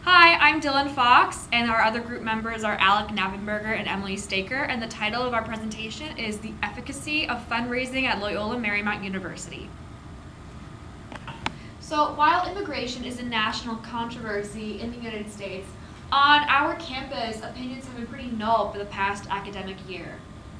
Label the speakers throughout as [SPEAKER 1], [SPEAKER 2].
[SPEAKER 1] Hi, I'm Dylan Fox, and our other group members are Alec Navenberger and Emily Staker, and the title of our presentation is The Efficacy of Fundraising at Loyola Marymount University. So while immigration is a national controversy in the United States, on our campus, opinions have been pretty null for the past academic year.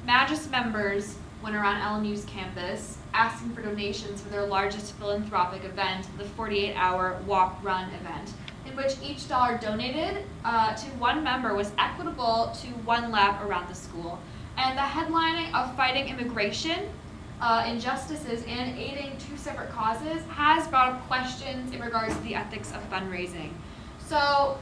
[SPEAKER 1] Magis members went around LMU's campus asking for donations for their largest philanthropic event, the 48-hour walk-run event, in which each dollar donated to one member was equitable to one lap around the school. And the headlining of fighting immigration, injustices, and aiding two separate causes has brought up questions in regards to the ethics of fundraising. So,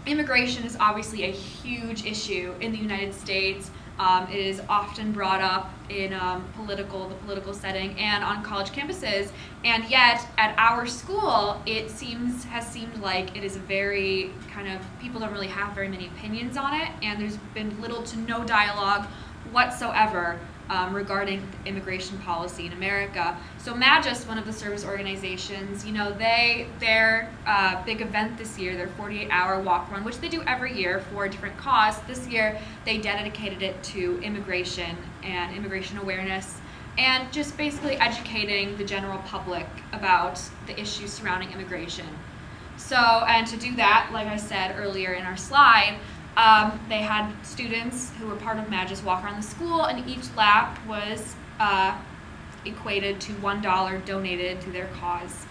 [SPEAKER 1] immigration is obviously a huge issue in the United States. It is often brought up in the political setting and on college campuses, and yet at our school it has seemed like it is a very people don't really have very many opinions on it, and there's been little to no dialogue whatsoever regarding immigration policy in America. So Magis, one of the service organizations, their big event this year, their 48-hour walk run, which they do every year for a different cause, this year they dedicated it to immigration and immigration awareness and just basically educating the general public about the issues surrounding immigration. So, and to do that, like I said earlier in our slide, they had students who were part of Magis walk around the school, and each lap was equated to $1 donated to their cause.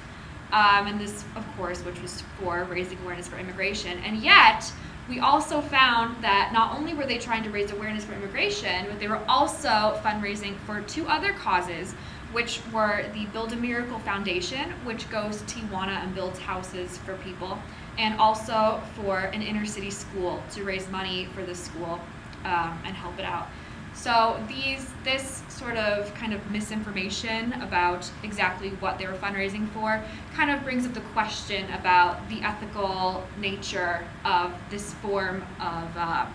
[SPEAKER 1] And this, of course, which was for raising awareness for immigration. And yet, we also found that not only were they trying to raise awareness for immigration, but they were also fundraising for two other causes, which were the Build a Miracle Foundation, which goes to Tijuana and builds houses for people, and also for an inner city school to raise money for the school and help it out. So this sort of misinformation about exactly what they were fundraising for kind of brings up the question about the ethical nature of this form of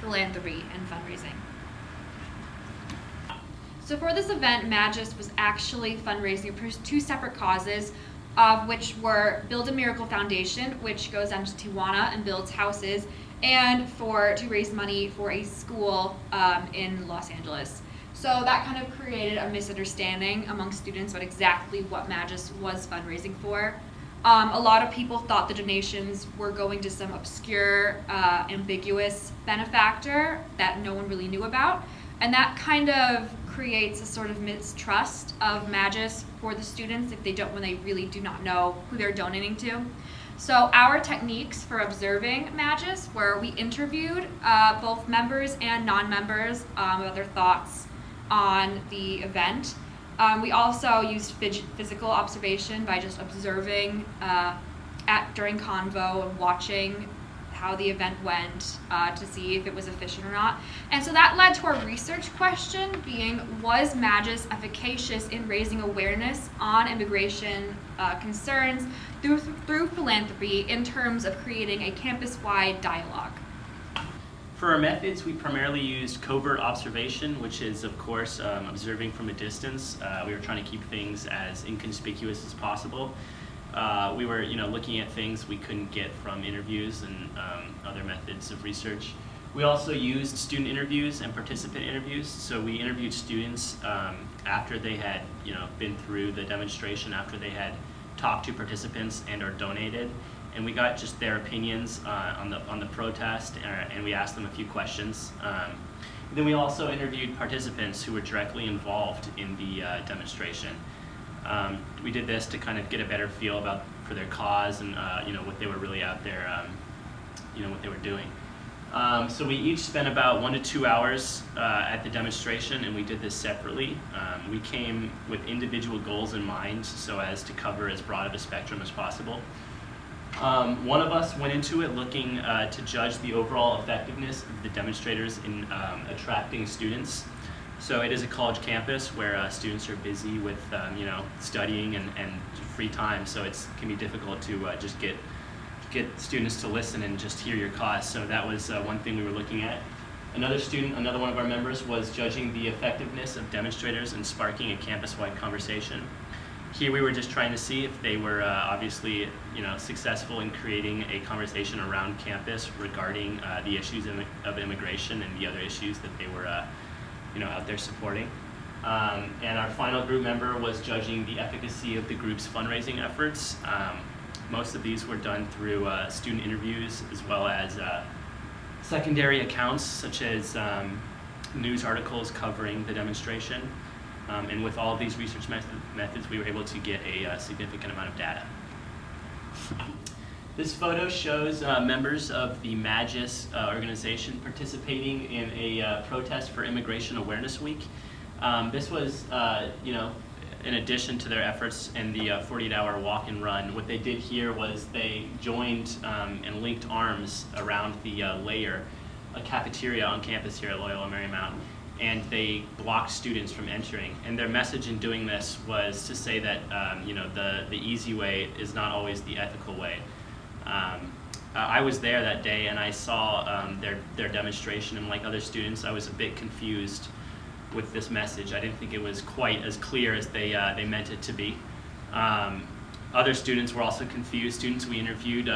[SPEAKER 1] philanthropy and fundraising. So for this event, Magis was actually fundraising for two separate causes, which were Build a Miracle Foundation, which goes down to Tijuana and builds houses, and to raise money for a school in Los Angeles. So that kind of created a misunderstanding among students about exactly what Magis was fundraising for. A lot of people thought the donations were going to some obscure, ambiguous benefactor that no one really knew about, and that kind of creates a sort of mistrust of Magis for the students when they really do not know who they're donating to. So our techniques for observing Magis were we interviewed both members and non-members about their thoughts on the event. We also used physical observation by just observing during convo and watching how the event went to see if it was efficient or not. And so that led to our research question being, was Magis efficacious in raising awareness on immigration concerns through philanthropy in terms of creating a campus-wide dialogue?
[SPEAKER 2] For our methods, we primarily used covert observation, which is, of course, observing from a distance. We were trying to keep things as inconspicuous as possible. We were, looking at things we couldn't get from interviews and other methods of research. We also used student interviews and participant interviews. So we interviewed students after they had, been through the demonstration, after they had talked to participants and/or donated, and we got just their opinions on the protest, and we asked them a few questions. Then we also interviewed participants who were directly involved in the demonstration. We did this to kind of get a better feel for their cause and what they were really out there, what they were doing. So we each spent about 1 to 2 hours at the demonstration, and we did this separately. We came with individual goals in mind so as to cover as broad of a spectrum as possible. One of us went into it looking to judge the overall effectiveness of the demonstrators in attracting students. So it is a college campus where students are busy with studying and free time, so it can be difficult to just get students to listen and just hear your cause. So that was one thing we were looking at. Another one of our members, was judging the effectiveness of demonstrators in sparking a campus-wide conversation. Here we were just trying to see if they were obviously, successful in creating a conversation around campus regarding the issues of immigration and the other issues that they were, out there supporting. And our final group member was judging the efficacy of the group's fundraising efforts. Most of these were done through student interviews as well as secondary accounts such as news articles covering the demonstration. And with all of these research methods, we were able to get a significant amount of data. This photo shows members of the MAGIS organization participating in a protest for Immigration Awareness Week. This was, in addition to their efforts in the 48-hour walk and run. What they did here was they joined and linked arms around the Layer, a cafeteria on campus here at Loyola Marymount, and they blocked students from entering. And their message in doing this was to say that the easy way is not always the ethical way. I was there that day and I saw their demonstration, and like other students, I was a bit confused with this message. I didn't think it was quite as clear as they meant it to be. Other students were also confused. Students we interviewed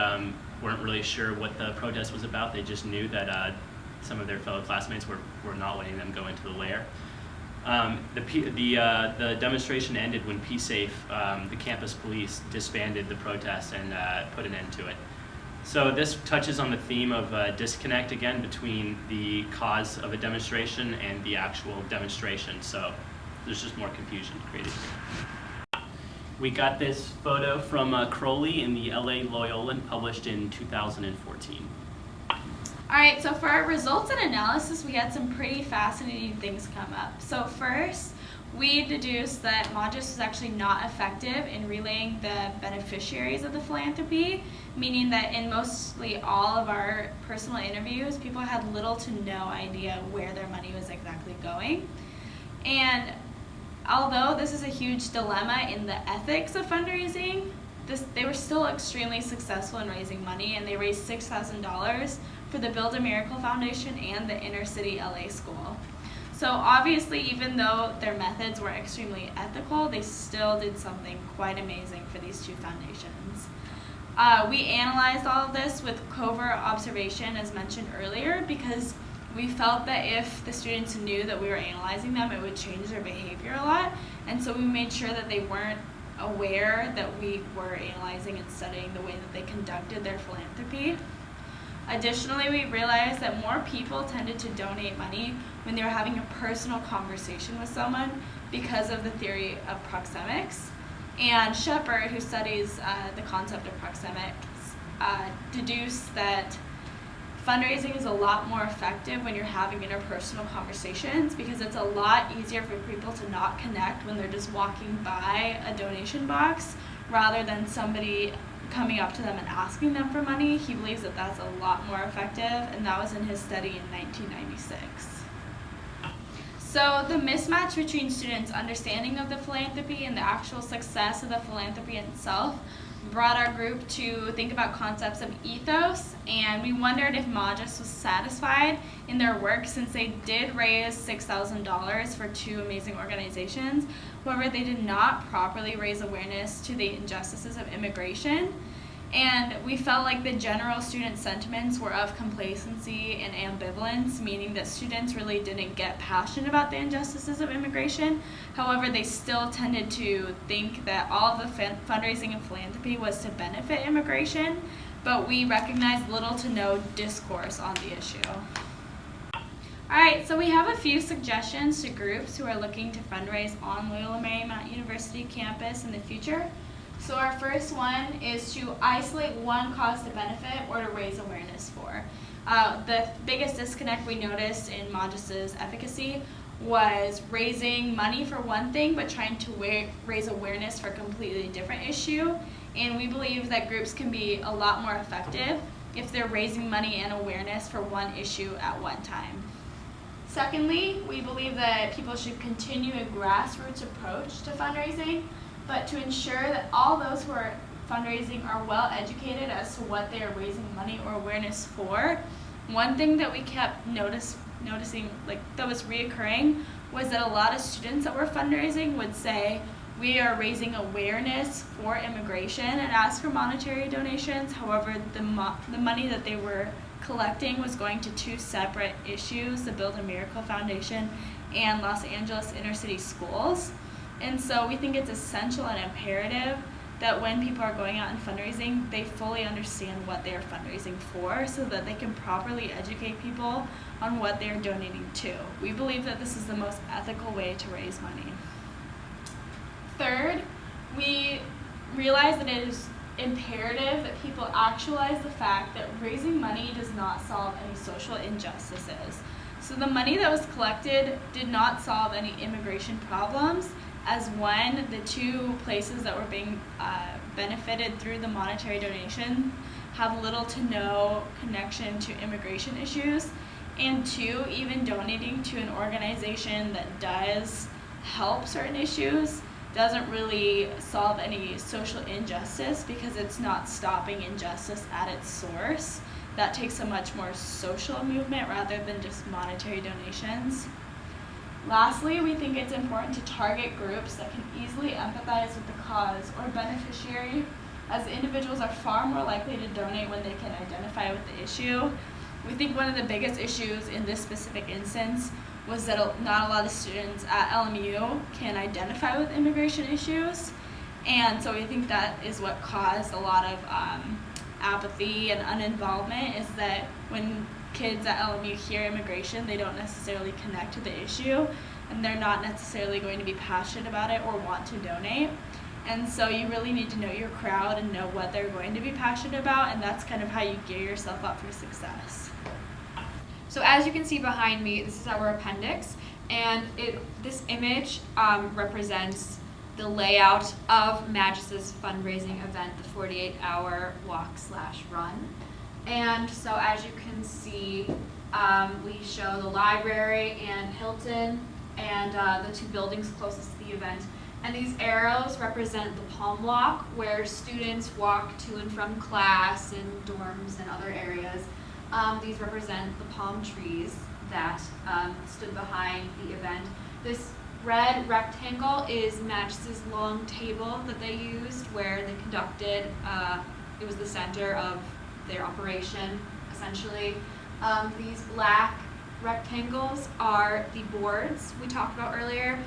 [SPEAKER 2] weren't really sure what the protest was about. They just knew that some of their fellow classmates were not letting them go into the lair. The demonstration ended when PSAFE, the campus police, disbanded the protest and put an end to it. So this touches on the theme of disconnect again between the cause of a demonstration and the actual demonstration. So there's just more confusion created here. We got this photo from Crowley in the LA Loyolan, published in 2014.
[SPEAKER 1] All right, so for our results and analysis, we had some pretty fascinating things come up. So first, we deduced that MAGIS was actually not effective in relaying the beneficiaries of the philanthropy, meaning that in mostly all of our personal interviews, people had little to no idea where their money was exactly going. And although this is a huge dilemma in the ethics of fundraising, they were still extremely successful in raising money, and they raised $6,000 for the Build a Miracle Foundation and the Inner City LA School. So obviously, even though their methods were extremely ethical, they still did something quite amazing for these two foundations. We analyzed all of this with covert observation, as mentioned earlier, because we felt that if the students knew that we were analyzing them, it would change their behavior a lot. And so we made sure that they weren't aware that we were analyzing and studying the way that they conducted their philanthropy. Additionally, we realized that more people tended to donate money when they were having a personal conversation with someone because of the theory of proxemics. And Shepard, who studies the concept of proxemics, deduced that fundraising is a lot more effective when you're having interpersonal conversations, because it's a lot easier for people to not connect when they're just walking by a donation box rather than somebody coming up to them and asking them for money. He believes that that's a lot more effective, and that was in his study in 1996. So the mismatch between students' understanding of the philanthropy and the actual success of the philanthropy itself brought our group to think about concepts of ethos, and we wondered if MAGIS was satisfied in their work, since they did raise $6,000 for two amazing organizations. However, they did not properly raise awareness to the injustices of immigration, and we felt like the general student sentiments were of complacency and ambivalence, meaning that students really didn't get passionate about the injustices of immigration. However, they still tended to think that all of the fundraising and philanthropy was to benefit immigration, but we recognized little to no discourse on the issue. Alright, so we have a few suggestions to groups who are looking to fundraise on Loyola Marymount University campus in the future. So our first one is to isolate one cause to benefit or to raise awareness for. The biggest disconnect we noticed in MAGIS's efficacy was raising money for one thing, but trying to raise awareness for a completely different issue. And we believe that groups can be a lot more effective if they're raising money and awareness for one issue at one time. Secondly, we believe that people should continue a grassroots approach to fundraising, but to ensure that all those who are fundraising are well educated as to what they are raising money or awareness for. One thing that we kept noticing that was reoccurring was that a lot of students that were fundraising would say,
[SPEAKER 3] We are raising awareness for immigration and ask for monetary donations. However, the money that they were collecting was going to two separate issues, the Build a Miracle Foundation and Los Angeles Inner City Schools. And so we think it's essential and imperative that when people are going out and fundraising, they fully understand what they are fundraising for so that they can properly educate people on what they are donating to. We believe that this is the most ethical way to raise money. Third, we realize that it is imperative that people actualize the fact that raising money does not solve any social injustices. So the money that was collected did not solve any immigration problems, as one, the two places that were being benefited through the monetary donation have little to no connection to immigration issues, and two, even donating to an organization that does help certain issues doesn't really solve any social injustice because it's not stopping injustice at its source. That takes a much more social movement rather than just monetary donations. Lastly, we think it's important to target groups that can easily empathize with the cause or beneficiary, as individuals are far more likely to donate when they can identify with the issue. We think one of the biggest issues in this specific instance was that not a lot of students at LMU can identify with immigration issues, and so we think that is what caused a lot of apathy and uninvolvement, is that when kids at LMU hear immigration, they don't necessarily connect to the issue, and they're not necessarily going to be passionate about it or want to donate. And so you really need to know your crowd and know what they're going to be passionate about, and that's kind of how you gear yourself up for success.
[SPEAKER 1] So as you can see behind me, this is our appendix, and this image represents the layout of Magis's fundraising event, the 48-hour walk/run. And so as you can see, we show the library and Hilton and the two buildings closest to the event. And these arrows represent the Palm Walk, where students walk to and from class and dorms and other areas. These represent the palm trees that stood behind the event. This red rectangle is Magis's long table that they used, where they conducted, it was the center of their operation, essentially. These black rectangles are the boards we talked about earlier,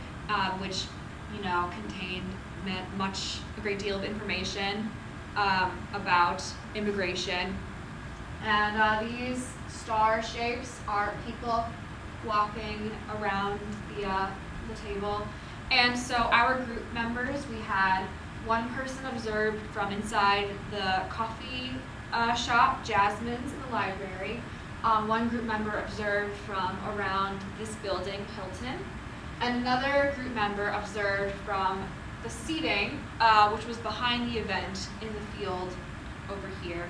[SPEAKER 1] which contained a great deal of information about immigration. And these star shapes are people walking around the table. And so our group members, we had one person observed from inside the coffee shop, Jasmine's, in the library. One group member observed from around this building, Hilton. And another group member observed from the seating, which was behind the event in the field over here.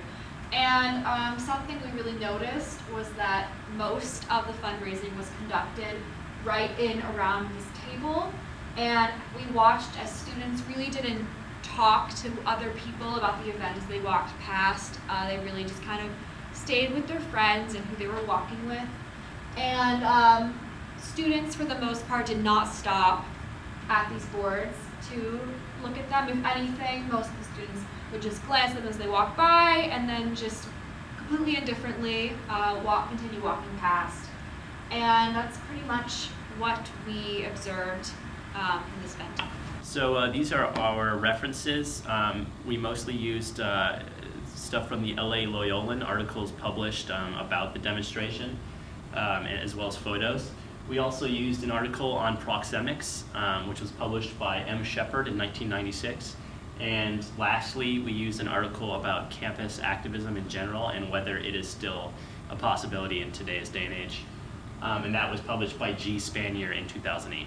[SPEAKER 1] And something we really noticed was that most of the fundraising was conducted right in around this table. And we watched as students really didn't talk to other people about the event as they walked past. They really just kind of stayed with their friends and who they were walking with. And students, for the most part, did not stop at these boards to look at them. If anything, most of the students would just glance at them as they walked by and then just completely indifferently continue walking past. And that's pretty much what we observed in this event.
[SPEAKER 2] So these are our references. We mostly used stuff from the LA Loyolan, articles published about the demonstration, as well as photos. We also used an article on proxemics, which was published by M. Shepard in 1996. And lastly, we used an article about campus activism in general and whether it is still a possibility in today's day and age. And that was published by G. Spanier in 2008.